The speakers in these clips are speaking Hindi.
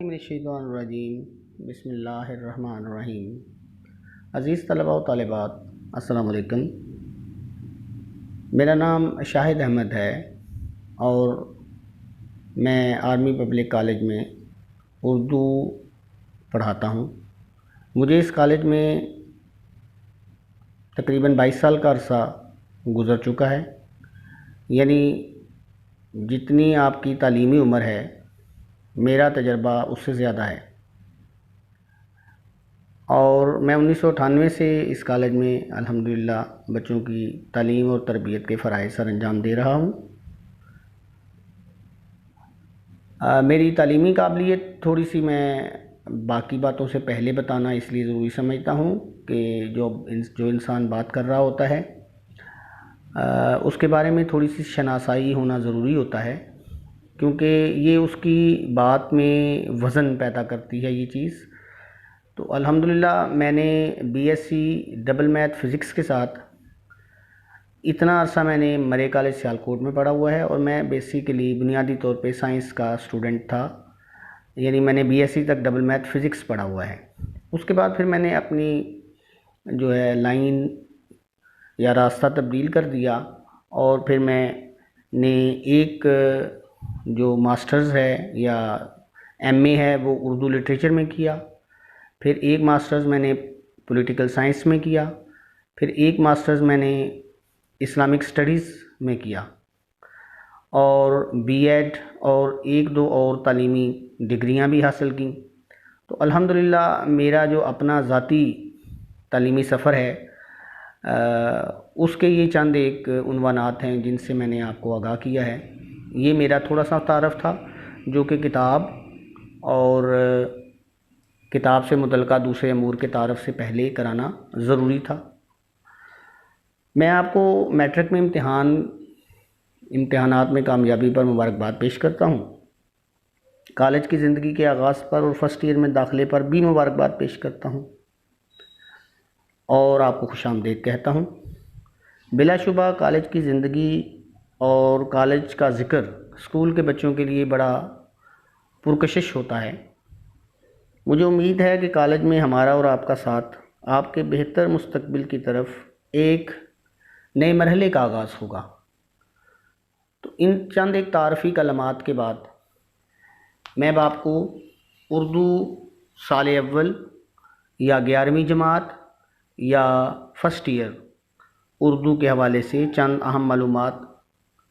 मिनश्शैतानिर्रजीम बिस्मिल्लाहिर्रहमानिर्रहीम। अज़ीज़ तलबा व तालिबात, अस्सलाम वालेकुम। मेरा नाम शाहिद अहमद है और मैं आर्मी पब्लिक कॉलेज में उर्दू पढ़ाता हूँ। मुझे इस कॉलेज में तकरीबन 22 साल का अरसा गुज़र चुका है। यानी जितनी आपकी तालीमी उम्र है, मेरा तजर्बा उससे ज़्यादा है। और मैं 1998 से इस कॉलेज में अल्हम्दुलिल्लाह बच्चों की तालीम और तरबियत के फ़राइज़ सर अंजाम दे रहा हूँ। मेरी तालीमी काबिलियत थोड़ी सी मैं बाकी बातों से पहले बताना इसलिए ज़रूरी समझता हूँ कि जो इंसान बात कर रहा होता है उसके बारे में थोड़ी सी शनासाई होना ज़रूरी होता है, क्योंकि ये उसकी बात में वज़न पैदा करती है ये चीज़। तो अल्हम्दुलिल्लाह मैंने बीएससी डबल मैथ फ़िज़िक्स के साथ इतना अरसा मैंने मरे कॉलेज सियालकोट में पढ़ा हुआ है और मैं बेसिकली बुनियादी तौर पे साइंस का स्टूडेंट था। यानी मैंने बीएससी तक डबल मैथ फ़िज़िक्स पढ़ा हुआ है। उसके बाद फिर मैंने अपनी जो है लाइन या रास्ता तब्दील कर दिया और फिर मैंने एक जो मास्टर्स है या एमए है वो उर्दू लिटरेचर में किया। फिर एक मास्टर्स मैंने पॉलिटिकल साइंस में किया। फिर एक मास्टर्स मैंने इस्लामिक स्टडीज़ में किया और बीएड और एक दो और तालीमी डिग्रियां भी हासिल की। तो अल्हम्दुलिल्लाह मेरा जो अपना ज़ाती तालीमी सफ़र है उसके ये चंद एक उन्वानात हैं जिनसे मैंने आपको आगाह किया है। ये मेरा थोड़ा सा तारफ़ था जो कि किताब और किताब से मुतल्लिक़ दूसरे अमूर के तारफ़ से पहले कराना ज़रूरी था। मैं आपको मैट्रिक में इम्तिहानात में कामयाबी पर मुबारकबाद पेश करता हूँ। कॉलेज की ज़िंदगी के आगाज़ पर और फर्स्ट ईयर में दाखिले पर भी मुबारकबाद पेश करता हूँ और आपको खुशामदीद कहता हूँ। बिलाशुबा कॉलेज की ज़िंदगी और कॉलेज का ज़िक्र स्कूल के बच्चों के लिए बड़ा पुरकशिश होता है। मुझे उम्मीद है कि कॉलेज में हमारा और आपका साथ आपके बेहतर मुस्तकबिल की तरफ एक नए मरहले का आगाज़ होगा। तो इन चंद एक तारफ़ी कलमात के बाद मैं आपको उर्दू साल अव्वल या 11वीं जमात या फ़र्स्ट ईयर उर्दू के हवाले से चंद अहम मालूमात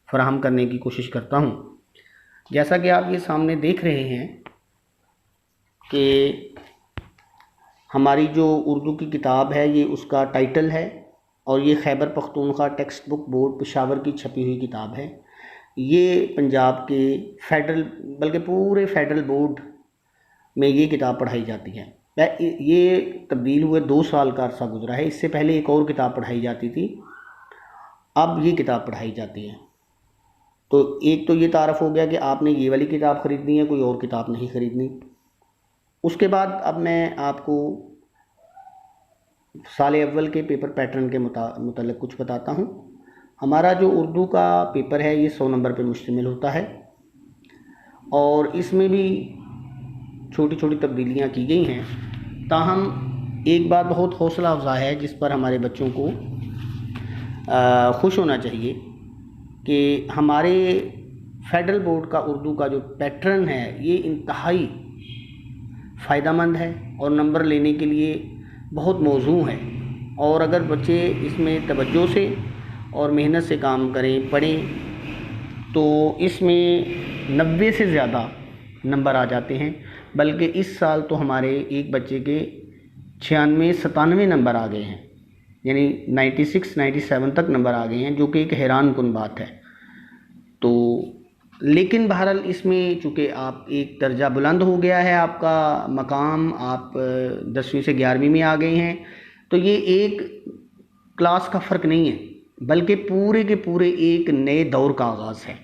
फ़राहम करने की कोशिश करता हूँ। जैसा कि आप ये सामने देख रहे हैं कि हमारी जो उर्दू की किताब है ये उसका टाइटल है और ये Khyber Pakhtunkhwa text book board Peshawar की छपी हुई किताब है। ये पंजाब के फेडरल बल्कि पूरे फेडरल बोर्ड में ये किताब पढ़ाई जाती है। ये तब्दील हुए 2 साल का अरसा गुजरा है। इससे पहले एक और किताब पढ़ाई जाती थी, अब ये किताब पढ़ाई जाती है। तो एक तो ये तारफ़ हो गया कि आपने ये वाली किताब ख़रीदनी है, कोई और किताब नहीं ख़रीदनी। उसके बाद अब मैं आपको साल अव्वल के पेपर पैटर्न के मुताल्लिक़ कुछ बताता हूँ। हमारा जो उर्दू का पेपर है ये 100 नंबर पर मुश्तमिल होता है और इसमें भी छोटी छोटी तब्दीलियाँ की गई हैं। ताहम एक बात बहुत हौसला अफ़ज़ा है जिस पर हमारे बच्चों को खुश होना चाहिए कि हमारे फेडरल बोर्ड का उर्दू का जो पैटर्न है ये इंतहाई फ़ायदेमंद है और नंबर लेने के लिए बहुत मौजू है। और अगर बच्चे इसमें तवज्जो से और मेहनत से काम करें, पढ़ें, तो इसमें 90 से ज़्यादा नंबर आ जाते हैं। बल्कि इस साल तो हमारे एक बच्चे के 96-97 नंबर आ गए हैं, यानी 96-97 तक नंबर आ गए हैं, जो कि एक हैरानकुन बात है। तो लेकिन बहरहाल इसमें चूँकि आप एक दर्जा बुलंद हो गया है आपका मकाम, आप 10वीं से 11वीं में आ गए हैं, तो ये एक क्लास का फ़र्क नहीं है बल्कि पूरे के पूरे एक नए दौर का आगाज़ है।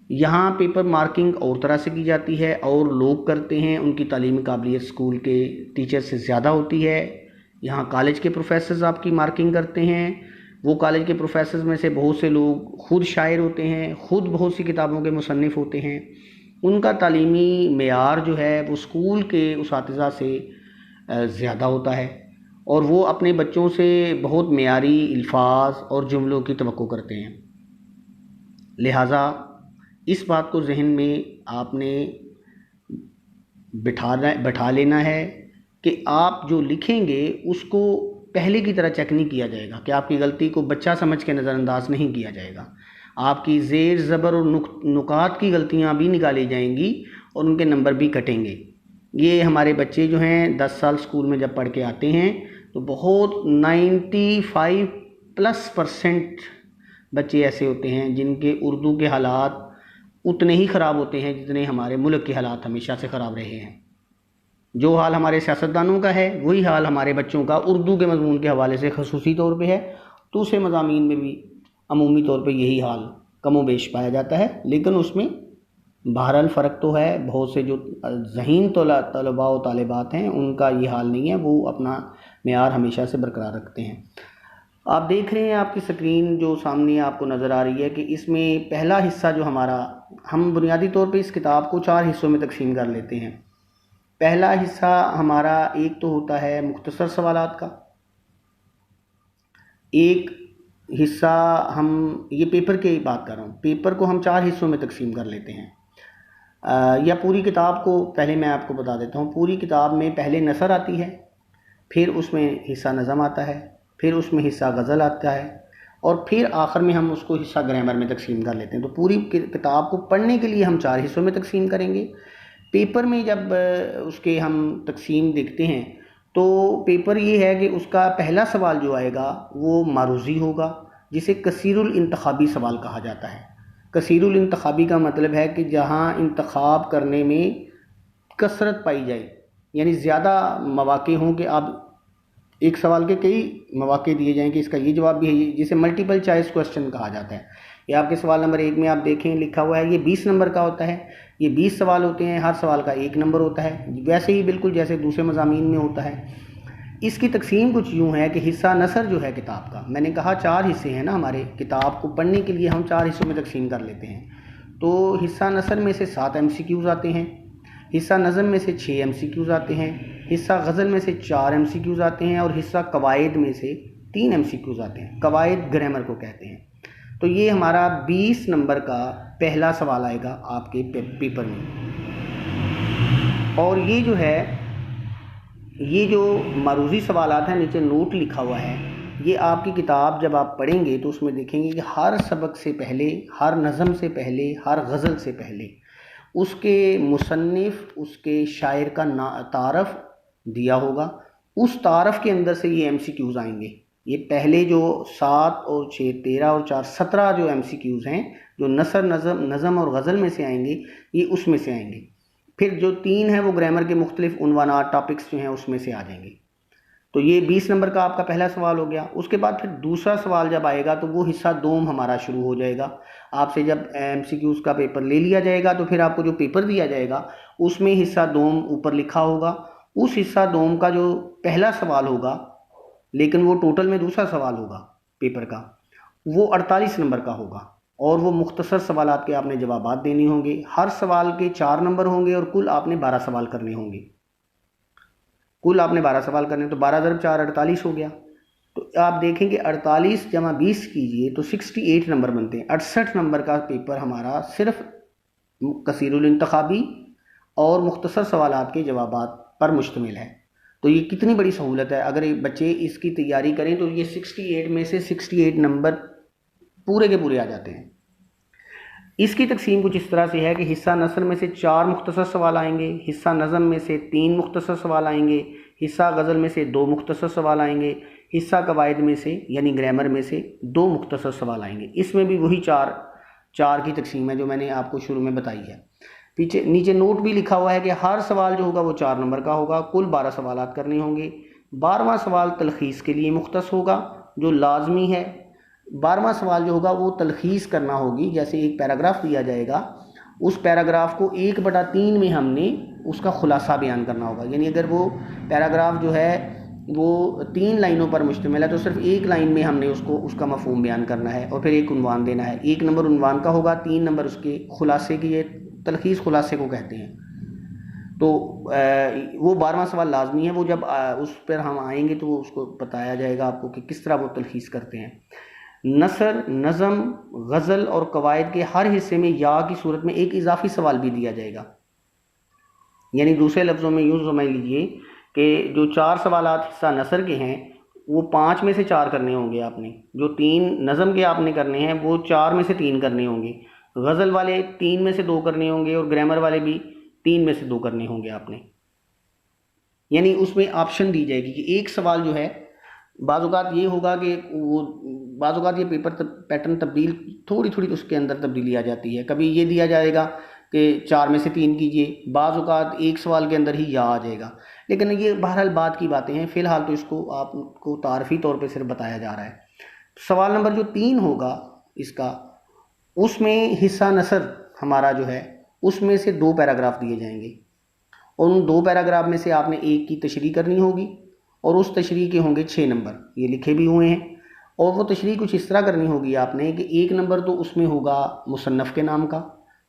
यहाँ पेपर मार्किंग और तरह से की जाती है और लोग करते हैं, उनकी तालीमी काबिलियत स्कूल के टीचर से ज़्यादा होती है। यहाँ कॉलेज के प्रोफेसर्स आपकी मार्किंग करते हैं। वो कॉलेज के प्रोफेसर्स में से बहुत से लोग ख़ुद शायर होते हैं, ख़ुद बहुत सी किताबों के मुसन्निफ़ होते हैं उनका तालीमी मेयार जो है वो स्कूल के उसातिज़ा से ज़्यादा होता है और वो अपने बच्चों से बहुत मेयारी अल्फाज और जुमलों की तवक्को करते हैं। लिहाजा इस बात को जहन में आपने बिठा लेना है कि आप जो लिखेंगे उसको पहले की तरह चेक नहीं किया जाएगा, कि आपकी गलती को बच्चा समझ के नज़रअंदाज नहीं किया जाएगा। आपकी ज़ेर ज़बर और नुकात की गलतियाँ भी निकाली जाएंगी और उनके नंबर भी कटेंगे। ये हमारे बच्चे जो हैं 10 साल स्कूल में जब पढ़ के आते हैं तो बहुत 95+ % बच्चे ऐसे होते हैं जिनके उर्दू के हालात उतने ही ख़राब होते हैं जितने हमारे मुल्क के हालात हमेशा से ख़राब रहे हैं। जो हाल हमारे सियासतदानों का है वही हाल हमारे बच्चों का उर्दू के मज़मून के हवाले से खसूसी तौर पे है। दूसरे मज़ामीन में भी अमूमी तौर पे यही हाल कमो बेश पाया जाता है, लेकिन उसमें बहरहाल फ़र्क तो है। बहुत से जो ज़हीन तलबा व तालिबात हैं उनका ये हाल नहीं है, वो अपना मेयार हमेशा से बरकरार रखते हैं। आप देख रहे हैं आपकी स्क्रीन जो सामने आपको नज़र आ रही है कि इसमें पहला हिस्सा जो हमारा, हम बुनियादी तौर पे इस किताब को 4 हिस्सों में तकसीम कर लेते हैं। पहला हिस्सा हमारा एक तो होता है मुख्तसर सवालात का, एक हिस्सा हम ये पेपर की बात कर रहा हूँ, पेपर को हम 4 हिस्सों में तकसीम कर लेते हैं। या पूरी किताब को पहले मैं आपको बता देता हूँ। पूरी किताब में पहले नसर आती है, फिर उसमें हिस्सा नज़म आता है, फिर उसमें हिस्सा गज़ल आता है और फिर आखिर में हम उसको हिस्सा ग्रामर में तकसीम कर लेते हैं। तो पूरी किताब को पढ़ने के लिए हम 4 हिस्सों में तकसीम करेंगे। पेपर में जब उसके हम तकसीम देखते हैं तो पेपर ये है कि उसका पहला सवाल जो आएगा वो मारूज़ी होगा, जिसे कसीरुल इंतखाबी सवाल कहा जाता है। कसीरुल इंतखाबी का मतलब है कि जहाँ इंतखाब करने में कसरत पाई जाए, यानी ज़्यादा मौक़े हों कि आप एक सवाल के कई मौक़े दिए जाएँ कि इसका ये जवाब भी है, जिसे मल्टीपल चॉइस क्वेश्चन कहा जाता है। ये आपके सवाल नंबर 1 में आप देखें लिखा हुआ है, ये 20 नंबर का होता है। ये 20 सवाल होते हैं, हर सवाल का 1 नंबर होता है, वैसे ही बिल्कुल जैसे दूसरे मज़ामीन में होता है। इसकी तकसीम कुछ यूँ है कि हिस्सा नसर जो है किताब का, मैंने कहा 4 हिस्से हैं ना हमारे, किताब को पढ़ने के लिए हम 4 हिस्सों में तकसीम कर लेते हैं। तो हिस्सा नसर में से 7 MCQs आते हैं, हिस्सा नज़म में से 6 MCQs आते हैं, हिस्सा गज़ल में से 4 MCQs आते हैं और हिस्सा कवायद में से 3 MCQs आते हैं। कवायद ग्रामर को कहते हैं। तो ये हमारा 20 नंबर का पहला सवाल आएगा आपके पेपर में। और ये जो है, ये जो मारूज़ी सवालात हैं, नीचे नोट लिखा हुआ है, ये आपकी किताब जब आप पढ़ेंगे तो उसमें देखेंगे कि हर सबक से पहले, हर नज़म से पहले, हर गज़ल से पहले उसके मुसन्निफ़, उसके शायर का तारफ़ दिया होगा। उस तारफ़ के अंदर से ये MCQs आएंगे। ये पहले जो 7 और 6 13 और 4 17 जो MCQs हैं, जो नसर नज़म और गज़ल में से आएंगे, ये उसमें से आएंगे। फिर जो 3 हैं वो ग्रामर के मुख्तलिफ उन्वानात, टॉपिक्स जो हैं उसमें से आ जाएंगे। तो ये 20 नंबर का आपका पहला सवाल हो गया। उसके बाद फिर दूसरा सवाल जब आएगा तो वो हिस्सा दोम हमारा शुरू हो जाएगा। आपसे जब MCQs का पेपर ले लिया जाएगा तो फिर आपको जो पेपर दिया जाएगा उसमें हिस्सा दोम ऊपर लिखा होगा। उस हिस्सा दोम का जो पहला सवाल होगा, लेकिन वो टोटल में दूसरा सवाल होगा पेपर का, वो 48 नंबर का होगा और वो मुख्तसर सवालात के आपने जवाबात देने होंगे। हर सवाल के 4 नंबर होंगे और कुल आपने 12 सवाल करने होंगे। कुल आपने 12 सवाल करने, तो 12 × 4 48 हो गया। तो आप देखेंगे 48 × 20 कीजिए तो 68 नंबर बनते हैं। 68 नंबर का पेपर हमारा सिर्फ कसीरुल इंतखाबी और मुख्तसर सवालात के जवाबात पर मुश्तमिल है। तो ये कितनी बड़ी सहूलत है। अगर एक बच्चे इसकी तैयारी करें तो ये 68 में से 68 नंबर पूरे के पूरे आ जाते हैं। इसकी तकसीम कुछ इस तरह से है कि हिस्सा नसर में से 4 मुख्तसर सवाल आएंगे, हिस्सा नज़म में से 3 मुख्तसर सवाल आएंगे, हिस्सा गज़ल में से 2 मुख्तसर सवाल आएंगे, हिस्सा कवायद में से यानी ग्रामर में से 2 मुख्तसर सवाल आएंगे। इसमें भी वही 4 की तकसीम है जो मैंने आपको शुरू में बताई है। पीछे नीचे नोट भी लिखा हुआ है कि हर सवाल जो होगा वो 4 नंबर का होगा। कुल 12 सवालात करने होंगे। 12वां सवाल तलखीस के लिए मुख्तस होगा जो लाजमी है। 12वां सवाल जो होगा वो तलखीस करना होगी। जैसे एक पैराग्राफ दिया जाएगा, उस पैराग्राफ को 1/3 में हमने उसका खुलासा बयान करना होगा। यानी अगर वो पैराग्राफ जो है वो 3 लाइनों पर मुश्तमिल है तो सिर्फ 1 लाइन में हमने उसका मफ़हूम बयान करना है और फिर एक उन्वान देना है। 1 नंबर उन्वान का होगा, 3 नंबर उसके खुलासे के तलखीस खुलासे को कहते हैं। तो वो 12वां सवाल लाजमी है, वो जब उस पर हम आएंगे तो उसको बताया जाएगा आपको कि किस तरह वो तलखीस करते हैं। नसर, नज़म, गज़ल और कवायद के हर हिस्से में या की सूरत में एक इजाफी सवाल भी दिया जाएगा। यानी दूसरे लफ्ज़ों में यूँ समझ लीजिए कि जो 4 सवालात हिस्सा नसर के हैं वो 5 में से 4 करने होंगे आपने, जो 3 नज़म के आपने करने हैं वो 4 में से 3 करने होंगे, गज़ल वाले 3 में से 2 करने होंगे और ग्रामर वाले भी 3 में से 2 करने होंगे आपने। यानी उसमें ऑप्शन दी जाएगी कि एक सवाल जो है, बाज़-औक़ात ये होगा कि वो बाज़-औक़ात ये पेपर पैटर्न तब्दील थोड़ी थोड़ी उसके अंदर तब्दीली आ जाती है। कभी ये दिया जाएगा कि 4 में से 3 कीजिए, बाज़-औक़ात एक सवाल के अंदर ही या आ जाएगा। लेकिन ये बहरहाल बाद की बातें हैं, फ़िलहाल तो इसको आपको तारफ़ी तौर पे सिर्फ बताया जा रहा है। सवाल नंबर जो 3 होगा इसका, उसमें हिस्सा नसर हमारा जो है उसमें से 2 पैराग्राफ दिए जाएंगे और उन 2 पैराग्राफ में से आपने एक की तशरीह करनी होगी और उस तशरीह के होंगे 6 नंबर, ये लिखे भी हुए हैं। और वो तशरीह कुछ इस तरह करनी होगी आपने कि 1 नंबर तो उसमें होगा मुसन्नफ़ के नाम का,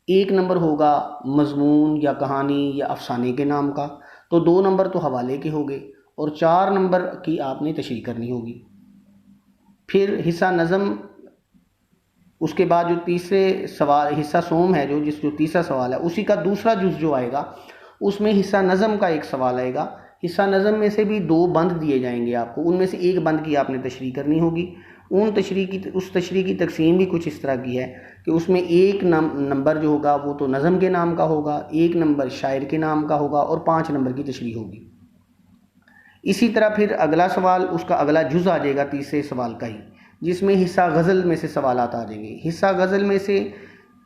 1 नंबर होगा मज़मून या कहानी या अफ़साने के नाम का, तो 2 नंबर तो हवाले के होंगे और 4 नंबर की आपने तशरीह करनी होगी। फिर हिस्सा नज़म, उसके बाद जो तीसरे सवाल हिस्सा सोम है जो तीसरा सवाल है उसी का दूसरा जुज़ जो आएगा उसमें हिस्सा नज़म का एक सवाल आएगा। हिस्सा नज़म में से भी 2 बंद दिए जाएंगे आपको, उनमें से एक बंद की आपने तशरीह करनी होगी। उस तशरीह की तकसीम भी कुछ इस तरह की है कि उसमें एक नंबर जो होगा वो तो नज़म के नाम का होगा, 1 नंबर शायर के नाम का होगा और 5 नंबर की तशरीह होगी। इसी तरह फिर अगला सवाल, उसका अगला जुज़ आ जाएगा तीसरे सवाल का ही, जिसमें हिस्सा गज़ल में से सवालात आ जाएंगे। हिस्सा गज़ल में से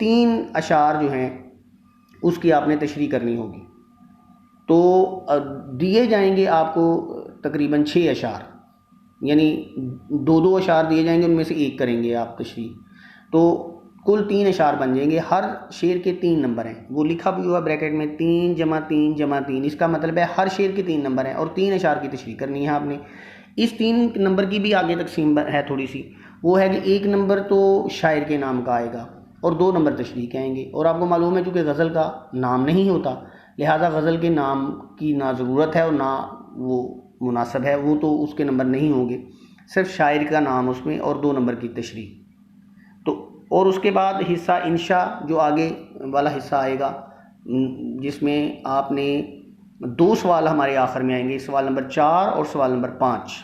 3 अशार जो हैं उसकी आपने तशरीह करनी होगी। तो दिए जाएंगे आपको तकरीबन 6 अशार, यानी 2-2 अशार दिए जाएंगे, उनमें से एक करेंगे आप तशरीह, तो कुल 3 अशार बन जाएंगे। हर शेर के 3 नंबर हैं, वो लिखा भी हुआ ब्रैकेट में 3 + 3 + 3, इसका मतलब है हर शेर के 3 नंबर हैं और 3 अशार की तशरीह करनी है आपने। इस 3 नंबर की भी आगे तकसीम है थोड़ी सी, वो है कि 1 नंबर तो शायर के नाम का आएगा और 2 नंबर तशरीह के आएंगे। और आपको मालूम है चूँकि गज़ल का नाम नहीं होता, लिहाजा गज़ल के नाम की ना ज़रूरत है और ना वो मुनासिब है, वो तो उसके नंबर नहीं होंगे, सिर्फ शायर का नाम उसमें और 2 नंबर की तशरीह। तो और उसके बाद हिस्सा इंशा जो आगे वाला हिस्सा आएगा, जिसमें आपने 2 सवाल हमारे आखिर में आएंगे, सवाल नंबर 4 और सवाल नंबर 5,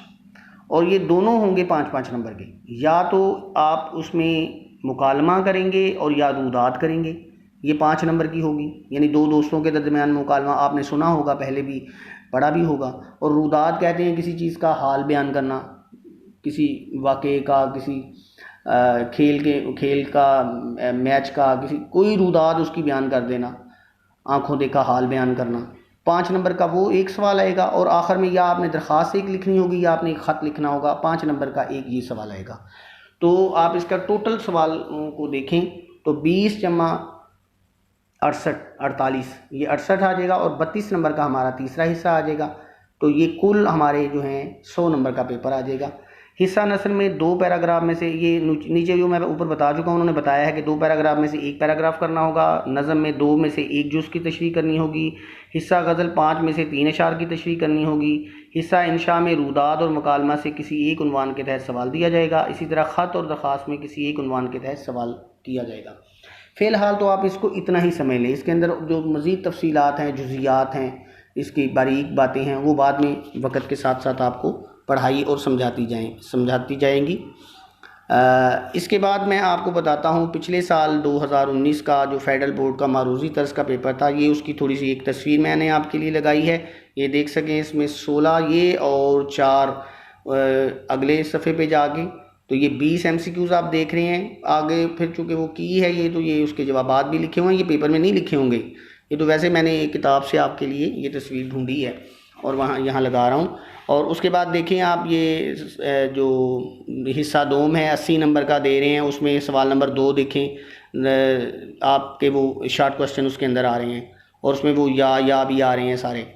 और ये दोनों होंगे 5-5 नंबर के। या तो आप उसमें मुकालमा करेंगे और या रूदात करेंगे, ये 5 नंबर की होगी, यानी 2 दोस्तों के दरमियान मुकालमा, आपने सुना होगा, पहले भी पढ़ा भी होगा। और रूदात कहते हैं किसी चीज़ का हाल बयान करना, किसी वाक़े का, किसी खेल का, मैच का, किसी कोई रूदात उसकी बयान कर देना, आंखों देखा हाल बयान करना। 5 नंबर का वो एक सवाल आएगा और आखिर में या आपने दरख्वास्त एक लिखनी होगी या आपने एक ख़त लिखना होगा, 5 नंबर का एक ये सवाल आएगा। तो आप इसका टोटल सवाल को देखें तो 20 जमा 68 48, ये 68 आ जाएगा और 32 नंबर का हमारा तीसरा हिस्सा आ जाएगा। तो ये कुल हमारे जो हैं 100 नंबर का पेपर आ जाएगा। हिस्सा नसर में 2 पैराग्राफ में से, ये नीचे जो मैं ऊपर बता चुका हूँ, उन्होंने बताया है कि 2 पैराग्राफ में से 1 पैराग्राफ करना होगा, नज़म में 2 में से 1 जुज़ की तशरीह करनी होगी, हिस्सा गज़ल 5 में से 3 अशार की तशरीह करनी होगी, हिस्सा इंशा में रूदात और मुकालमा से किसी एक उन्वान के तहत सवाल दिया जाएगा, इसी तरह ख़त और दरख्वास्त में किसी एक उन्वान के तहत सवाल किया जाएगा। फ़िलहाल तो आप इसको इतना ही समझ लें, इसके अंदर जो मज़ीद तफसीलात हैं, जुज़ियात हैं, इसकी बारीक बातें हैं, वो बाद में वक़्त के साथ साथ आपको पढ़ाई और समझाती जाएंगी। इसके बाद मैं आपको बताता हूँ पिछले साल 2019 का जो फेडरल बोर्ड का मारूज़ी तर्ज का पेपर था, ये उसकी थोड़ी सी एक तस्वीर मैंने आपके लिए लगाई है, ये देख सकें। इसमें 16 ये और 4 अगले सफ़े पे जाके, तो ये 20 MCQs आप देख रहे हैं आगे। फिर चूँकि वो की है ये, तो ये उसके जवाबात भी लिखे हुए हैं, ये पेपर में नहीं लिखे होंगे, ये तो वैसे मैंने एक किताब से आपके लिए ये तस्वीर ढूंढी है और यहाँ लगा रहा हूँ। और उसके बाद देखें आप, ये जो हिस्सा दोम है 80 नंबर का दे रहे हैं, उसमें सवाल नंबर 2 देखें आपके, वो शॉर्ट क्वेश्चन उसके अंदर आ रहे हैं और उसमें वो या भी आ रहे हैं सारे।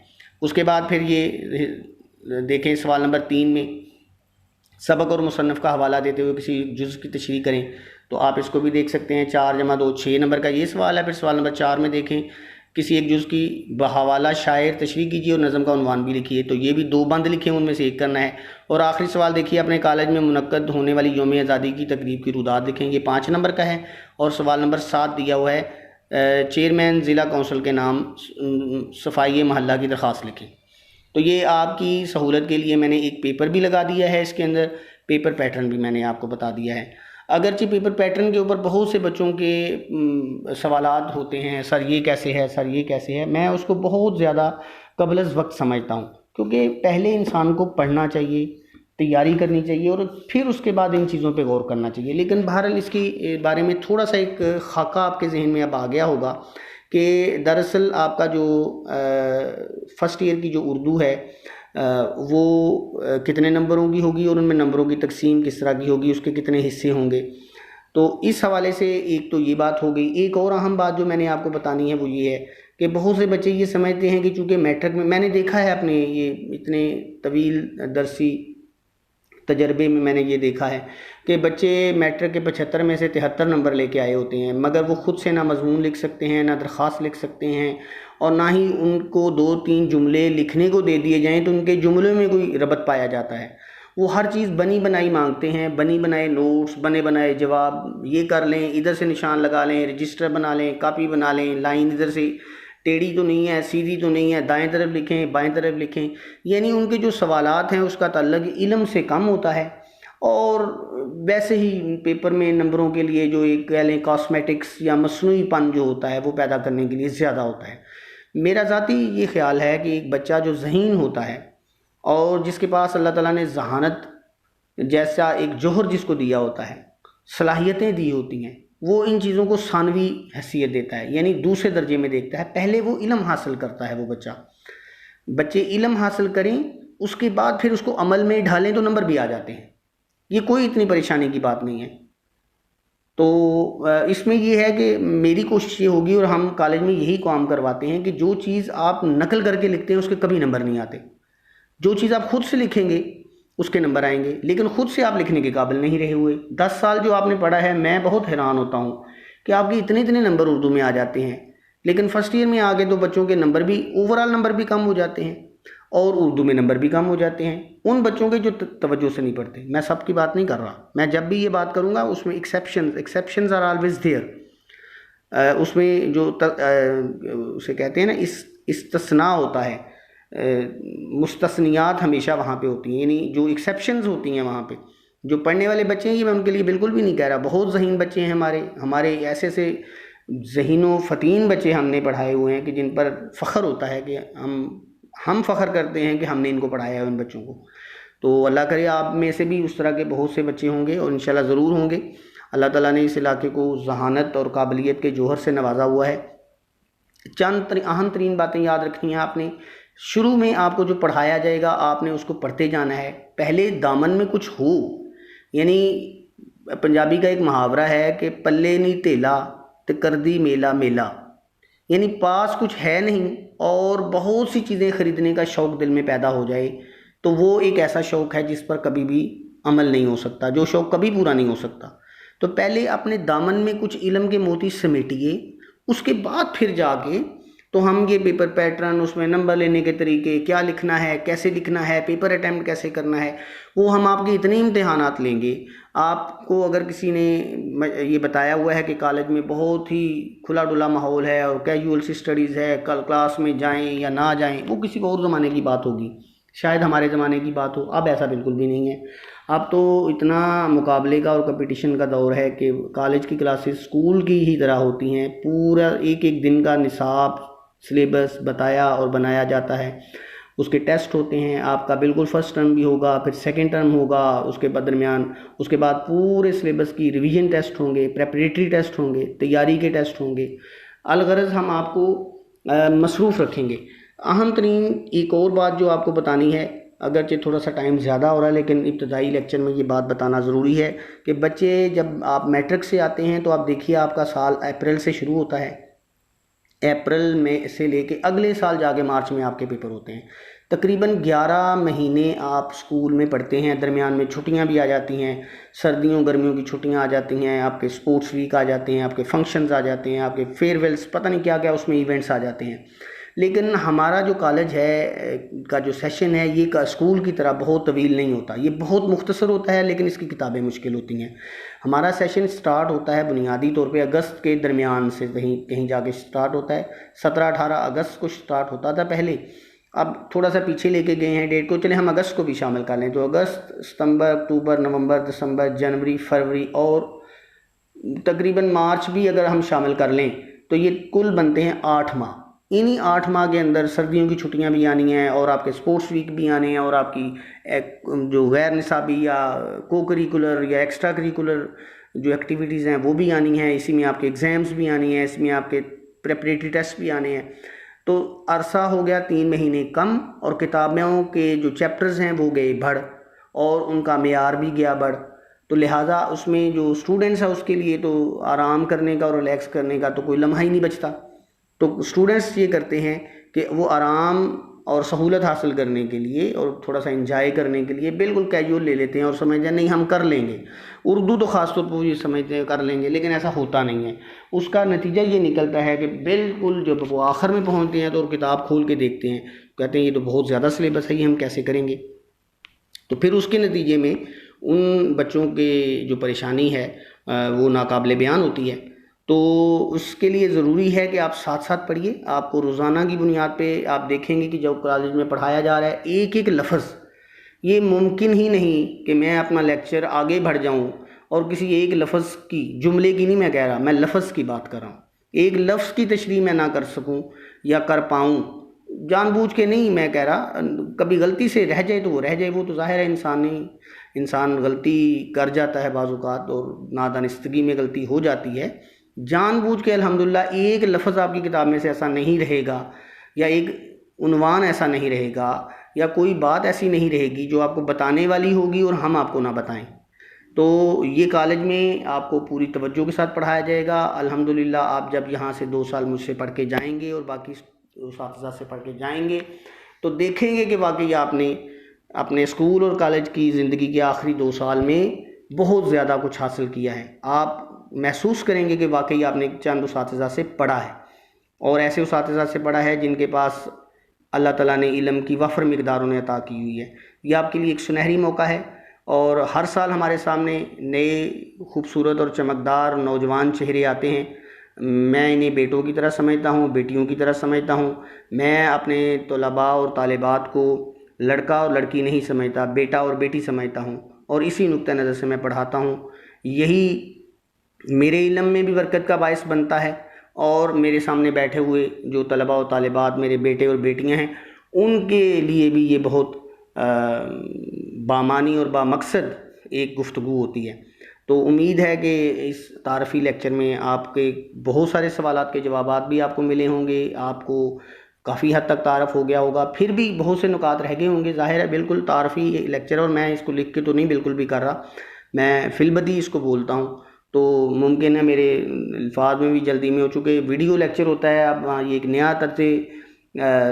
उसके बाद फिर ये देखें सवाल नंबर 3 में सबक और मुसन्नफ़ का हवाला देते हुए किसी जुज़ की तशरीह करें, तो आप इसको भी देख सकते हैं। 4 जमा 2 6 नंबर का ये सवाल है। फिर सवाल नंबर 4 में देखें, किसी एक जुज़ की बहवाला शायर तशरीह कीजिए और नज़म का उन्वान भी लिखिए। तो ये भी 2 बंद लिखे हैं, उनमें से एक करना है। और आखिरी सवाल देखिए, अपने कॉलेज में मुनक्कद होने वाली यौम आज़ादी की तकरीब की रुदात लिखें। ये 5 नंबर का है। और सवाल नंबर 7 दिया हुआ है, चेयरमैन ज़िला कौंसिल के नाम सफाई महल्ला की दरख्वास्त लिखें। तो ये आपकी सहूलत के लिए मैंने एक पेपर भी लगा दिया है, इसके अंदर पेपर पैटर्न भी मैंने आपको बता दिया है। अगरचे पेपर पैटर्न के ऊपर बहुत से बच्चों के सवालात होते हैं, सर ये कैसे है, सर ये कैसे है, मैं उसको बहुत ज़्यादा कबल वक्त समझता हूँ, क्योंकि पहले इंसान को पढ़ना चाहिए, तैयारी करनी चाहिए और फिर उसके बाद इन चीज़ों पे गौर करना चाहिए। लेकिन बहरहाल इसके बारे में थोड़ा सा एक खाका आपके जहन में अब आ गया होगा कि दरअसल आपका जो फर्स्ट ईयर की जो उर्दू है वो कितने नंबरों की होगी और उनमें नंबरों की तकसीम किस तरह की होगी, उसके कितने हिस्से होंगे। तो इस हवाले से एक तो ये बात हो गई। एक और अहम बात जो मैंने आपको बतानी है वो ये है कि बहुत से बच्चे ये समझते हैं कि चूँकि मैट्रिक में, मैंने देखा है अपने ये इतने तवील दरसी तजर्बे में मैंने ये देखा है कि बच्चे मैट्रिक के 75 में से 73 नंबर लेके आए होते हैं, मगर वो खुद से ना मजमून लिख सकते हैं, ना दरख्वास्त लिख सकते हैं, और ना ही उनको 2-3 जुमले लिखने को दे दिए जाएं तो उनके जुमलों में कोई रबत पाया जाता है। वो हर चीज़ बनी बनाई मांगते हैं, बनी बनाए नोट्स, बने बनाए जवाब, ये कर लें, इधर से निशान लगा लें, रजिस्टर बना लें, कापी बना लें, लाइन इधर से टेढ़ी तो नहीं है, सीधी तो नहीं है, दाएं तरफ लिखें, बाएं तरफ लिखें। यानी उनके जो सवालात हैं उसका ताल्लुक इल्म से कम होता है, और वैसे ही पेपर में नंबरों के लिए जो एक कह लें कॉस्मेटिक्स या मसनूईपन जो होता है वो पैदा करने के लिए ज़्यादा होता है। मेरा ज़ाती ये ख्याल है कि एक बच्चा जो ज़हीन होता है और जिसके पास अल्लाह ताला ने ज़हानत जैसा एक जौहर जिसको दिया होता है, सलाहियतें दी होती हैं, वो इन चीज़ों को सानवी हैसियत देता है, यानी दूसरे दर्जे में देखता है। पहले वो इल्म हासिल करता है, वो बच्चे इल्म हासिल करें, उसके बाद फिर उसको अमल में ढालें तो नंबर भी आ जाते हैं। ये कोई इतनी परेशानी की बात नहीं है। तो इसमें ये है कि मेरी कोशिश ये होगी, और हम कॉलेज में यही काम करवाते हैं कि जो चीज़ आप नकल करके लिखते हैं उसके कभी नंबर नहीं आते। जो चीज़ आप खुद से लिखेंगे उसके नंबर आएंगे, लेकिन खुद से आप लिखने के काबिल नहीं रहे हुए। 10 साल जो आपने पढ़ा है, मैं बहुत हैरान होता हूँ कि आपके इतने इतने नंबर उर्दू में आ जाते हैं, लेकिन फर्स्ट ईयर में आगे तो बच्चों के नंबर भी, ओवरऑल नंबर भी कम हो जाते हैं और उर्दू में नंबर भी कम हो जाते हैं। उन बच्चों के जो तवज्जो से नहीं पढ़ते, मैं सबकी बात नहीं कर रहा, मैं जब भी ये बात करूँगा उसमें एक्सेप्शंस आर ऑलवेज देयर। उसमें जो उसे कहते हैं ना, इस्तिस्ना होता है, मुस्तस्नियात हमेशा वहाँ पे होती हैं, यानी जो एक्सेप्शंस होती हैं वहाँ पे। जो पढ़ने वाले बच्चे हैं, ये मैं उनके लिए बिल्कुल भी नहीं कह रहा, बहुत ज़हीन बच्चे हैं हमारे ऐसे ऐसे ज़हीनो फ़तीन बच्चे हमने पढ़ाए हुए हैं कि जिन पर फ़ख्र होता है कि हम फ़ख्र करते हैं कि हमने इनको पढ़ाया है उन बच्चों को। तो अल्लाह करे आप में से भी उस तरह के बहुत से बच्चे होंगे, और इंशाल्लाह ज़रूर होंगे। अल्लाह ताला ने इस इलाके को ज़हानत और काबिलियत के जौहर से नवाजा हुआ है। चंद अहम तरीन बातें याद रखनी है आपने। शुरू में आपको जो पढ़ाया जाएगा आपने उसको पढ़ते जाना है। पहले दामन में कुछ हो, यानी पंजाबी का एक मुहावरा है कि पल्ले नहीं तेला तो कर दी मेला मेला, यानी पास कुछ है नहीं और बहुत सी चीज़ें ख़रीदने का शौक़ दिल में पैदा हो जाए, तो वो एक ऐसा शौक़ है जिस पर कभी भी अमल नहीं हो सकता, जो शौक़ कभी पूरा नहीं हो सकता। तो पहले अपने दामन में कुछ इल्म के मोती समेटिए, उसके बाद फिर जाके तो हम ये पेपर पैटर्न, उसमें नंबर लेने के तरीके, क्या लिखना है, कैसे लिखना है, पेपर अटैम्प्ट कैसे करना है, वो हम आपके इतने इम्तिहानात लेंगे। आपको अगर किसी ने ये बताया हुआ है कि कॉलेज में बहुत ही खुला डुला माहौल है और कैजुअल सी स्टडीज़ है, कल क्लास में जाएं या ना जाएं, वो किसी और ज़माने की बात होगी, शायद हमारे ज़माने की बात हो। अब ऐसा बिल्कुल भी नहीं है। अब तो इतना मुकाबले का और कंपटीशन का दौर है कि कॉलेज की क्लासेस स्कूल की ही तरह होती हैं। पूरा एक एक दिन का निसाब, सिलेबस बताया और बनाया जाता है, उसके टेस्ट होते हैं। आपका बिल्कुल फर्स्ट टर्म भी होगा, फिर सेकंड टर्म होगा, उसके बाद दरमियान, उसके बाद पूरे सिलेबस की रिवीजन टेस्ट होंगे, प्रेपरेटरी टेस्ट होंगे, तैयारी के टेस्ट होंगे। अलगरज हम आपको मसरूफ़ रखेंगे। अहम तरीन एक और बात जो आपको बतानी है, अगरचे थोड़ा सा टाइम ज़्यादा हो रहा है लेकिन इब्तदाई लेक्चर में ये बात बताना ज़रूरी है कि बच्चे जब आप मैट्रिक से आते हैं तो आप देखिए आपका साल अप्रैल से शुरू होता है अप्रैल में से लेके अगले साल जाके मार्च में आपके पेपर होते हैं। तकरीबन 11 महीने आप स्कूल में पढ़ते हैं, दरमियान में छुट्टियां भी आ जाती हैं, सर्दियों गर्मियों की छुट्टियां आ जाती हैं, आपके स्पोर्ट्स वीक आ जाते हैं, आपके फंक्शंस आ जाते हैं, आपके फेयरवेल्स, पता नहीं क्या क्या उसमें इवेंट्स आ जाते हैं। लेकिन हमारा जो कॉलेज है का जो सेशन है ये स्कूल की तरह बहुत तवील नहीं होता, ये बहुत मुख्तसर होता है, लेकिन इसकी किताबें मुश्किल होती हैं। हमारा सेशन स्टार्ट होता है बुनियादी तौर पे अगस्त के दरमियान से, कहीं कहीं जाके स्टार्ट होता है। 17-18 अगस्त को स्टार्ट होता था पहले, अब थोड़ा सा पीछे लेके गए हैं डेट को, चले हम अगस्त को भी शामिल कर लें तो अगस्त, सितंबर, अक्टूबर, नवंबर, दिसंबर, जनवरी, फरवरी और तकरीबन मार्च भी अगर हम शामिल कर लें तो ये कुल बनते हैं 8 माह। इन्हीं 8 माह के अंदर सर्दियों की छुट्टियां भी आनी हैं और आपके स्पोर्ट्स वीक भी आने हैं और आपकी जो गैर निसाबी या को करिकुलर या एक्स्ट्रा करिकुलर जो एक्टिविटीज़ हैं वो भी आनी हैं। इसी में आपके एग्ज़ाम्स भी आनी हैं, इसमें आपके प्रेपरेटरी टेस्ट भी आने हैं। तो अरसा हो गया 3 महीने कम और किताबों के जो चैप्टर्स हैं वो गए बढ़ और उनका मेयार भी गया बढ़। तो लिहाजा उसमें जो स्टूडेंट्स हैं उसके लिए तो आराम करने का और रिलैक्स करने का तो कोई लम्हा ही नहीं बचता। तो स्टूडेंट्स ये करते हैं कि वो आराम और सहूलत हासिल करने के लिए और थोड़ा सा एंजॉय करने के लिए बिल्कुल कैजुअल ले लेते हैं और समझते हैं नहीं हम कर लेंगे। उर्दू तो ख़ास तौर पर ये समझते हैं कर लेंगे, लेकिन ऐसा होता नहीं है। उसका नतीजा ये निकलता है कि बिल्कुल जब वो आखिर में पहुंचते हैं तो किताब खोल के देखते हैं, कहते हैं ये तो बहुत ज़्यादा सिलेबस है, ये हम कैसे करेंगे। तो फिर उसके नतीजे में उन बच्चों के जो परेशानी है वो नाकाबिले बयान होती है। तो उसके लिए ज़रूरी है कि आप साथ साथ पढ़िए। आपको रोज़ाना की बुनियाद पे आप देखेंगे कि जब कॉलेज में पढ़ाया जा रहा है एक एक लफ्ज़, ये मुमकिन ही नहीं कि मैं अपना लेक्चर आगे बढ़ जाऊं और किसी एक लफ्ज़ की, जुमले की नहीं मैं कह रहा, मैं लफ्ज़ की बात कर रहा हूँ, एक लफ्ज़ की तशरीह मैं ना कर सकूं या कर पाऊँ, जानबूझ के नहीं मैं कह रहा। कभी गलती से रह जाए तो वो रह जाए, वो तो ज़ाहिर है इंसान गलती कर जाता है बाज़ औक़ात और नादानिस्तगी में गलती हो जाती है। जानबूझ के अल्हम्दुलिल्लाह एक लफ्ज़ आपकी किताब में से ऐसा नहीं रहेगा या एक उन्वान ऐसा नहीं रहेगा या कोई बात ऐसी नहीं रहेगी जो आपको बताने वाली होगी और हम आपको ना बताएं। तो ये कॉलेज में आपको पूरी तवज्जो के साथ पढ़ाया जाएगा। अल्हम्दुलिल्लाह आप जब यहाँ से 2 साल मुझसे पढ़ के जाएंगे और बाकी उस्ताद से पढ़ के जाएंगे तो देखेंगे कि वाकई आपने अपने स्कूल और कॉलेज की ज़िंदगी के आखिरी 2 साल में बहुत ज़्यादा कुछ हासिल किया है। आप महसूस करेंगे कि वाकई आपने चंद उस्ताद से पढ़ा है और ऐसे उस्ताद से पढ़ा है जिनके पास अल्लाह ताला ने इल्म की वफ़र मिक़दार उन्हें अता की हुई है। ये आपके लिए एक सुनहरी मौका है और हर साल हमारे सामने नए खूबसूरत और चमकदार नौजवान चेहरे आते हैं। मैं इन्हें बेटों की तरह समझता हूँ, बेटियों की तरह समझता हूँ। मैं अपने तलबा और तालिबात को लड़का और लड़की नहीं समझता, बेटा और बेटी समझता हूँ और इसी नुक्ता नज़र से मैं पढ़ाता हूँ। यही मेरे इल्म में भी बरकत का बायस बनता है और मेरे सामने बैठे हुए जो तलबा और तालिबात मेरे बेटे और बेटियां हैं उनके लिए भी ये बहुत बामानी और बामकसद एक गुफ्तगू होती है। तो उम्मीद है कि इस तारफ़ी लेक्चर में आपके बहुत सारे सवालात के जवाबात भी आपको मिले होंगे, आपको काफ़ी हद तक तारफ़ हो गया होगा। फिर भी बहुत से नुकात रह गए होंगे, ज़ाहिर है बिल्कुल तारफ़ी लेक्चर और मैं इसको लिख के तो नहीं बिल्कुल भी कर रहा, मैं फिलबदी इसको बोलता हूँ। तो मुमकिन है मेरे अल्फाज में भी जल्दी में हो चुके। वीडियो लेक्चर होता है, अब ये एक नया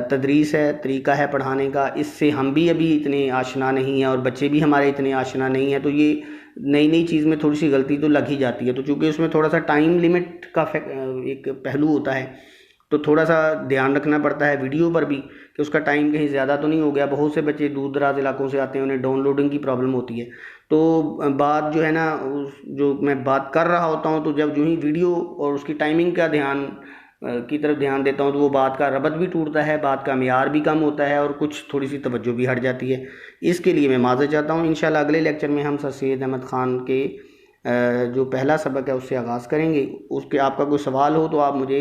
तदरीस है, तरीका है पढ़ाने का, इससे हम भी अभी इतने आशना नहीं हैं और बच्चे भी हमारे इतने आशना नहीं हैं। तो ये नई नई चीज़ में थोड़ी सी गलती तो लग ही जाती है। तो चूँकि उसमें थोड़ा सा टाइम लिमिट का एक पहलू होता है तो थोड़ा सा ध्यान रखना पड़ता है वीडियो पर भी कि उसका टाइम कहीं ज़्यादा तो नहीं हो गया। बहुत से बच्चे दूर दराज इलाकों से आते हैं, उन्हें डाउनलोडिंग की प्रॉब्लम होती है। तो बात जो है ना, जो मैं बात कर रहा होता हूँ तो जब जो ही वीडियो और उसकी टाइमिंग का की तरफ ध्यान देता हूँ तो वो बात का रबत भी टूटता है, बात का मेयार भी कम होता है और कुछ थोड़ी सी तवज्जो भी हट जाती है। इसके लिए मैं माज़रत चाहता हूँ। इंशाल्लाह अगले लेक्चर में हम सर सैयद अहमद ख़ान के जो पहला सबक है उससे आगाज़ करेंगे। उसके आपका कोई सवाल हो तो आप मुझे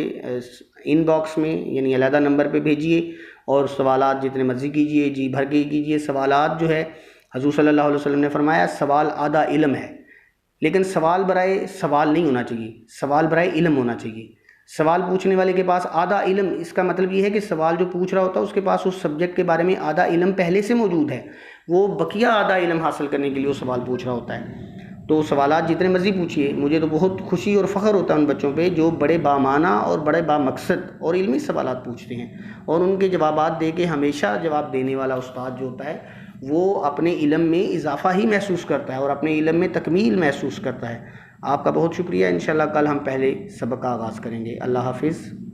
इनबॉक्स में यानी अलहदा नंबर पे भेजिए और सवालात जितने मर्ज़ी कीजिए, जी भर के कीजिए। सवालात जो है हज़ूर सल्लल्लाहु अलैहि वसल्लम ने फरमाया सवाल आधा इल्म है, लेकिन सवाल बराए सवाल नहीं होना चाहिए, सवाल बराए इल्म होना चाहिए। सवाल पूछने वाले के पास आधा इल्म, इसका मतलब ये है कि सवाल जो पूछ रहा होता है उसके पास उस सब्जेक्ट के बारे में आधा इल्म पहले से मौजूद है, वो बकिया आधा इल्म हासिल करने के लिए वो सवाल पूछ रहा होता है। तो सवालात जितने मर्ज़ी पूछिए, मुझे तो बहुत खुशी और फ़ख्र होता है उन बच्चों पे जो बड़े बामाना और बड़े बामकसद और इल्मी सवालात पूछते हैं, और उनके जवाबात दे के हमेशा जवाब देने वाला उस्ताद जो होता है वो अपने इल्म में इजाफ़ा ही महसूस करता है और अपने इल्म में तकमील महसूस करता है। आपका बहुत शुक्रिया। इंशाअल्लाह कल हम पहले सबक का आगाज़ करेंगे। अल्लाह हाफ़िज़।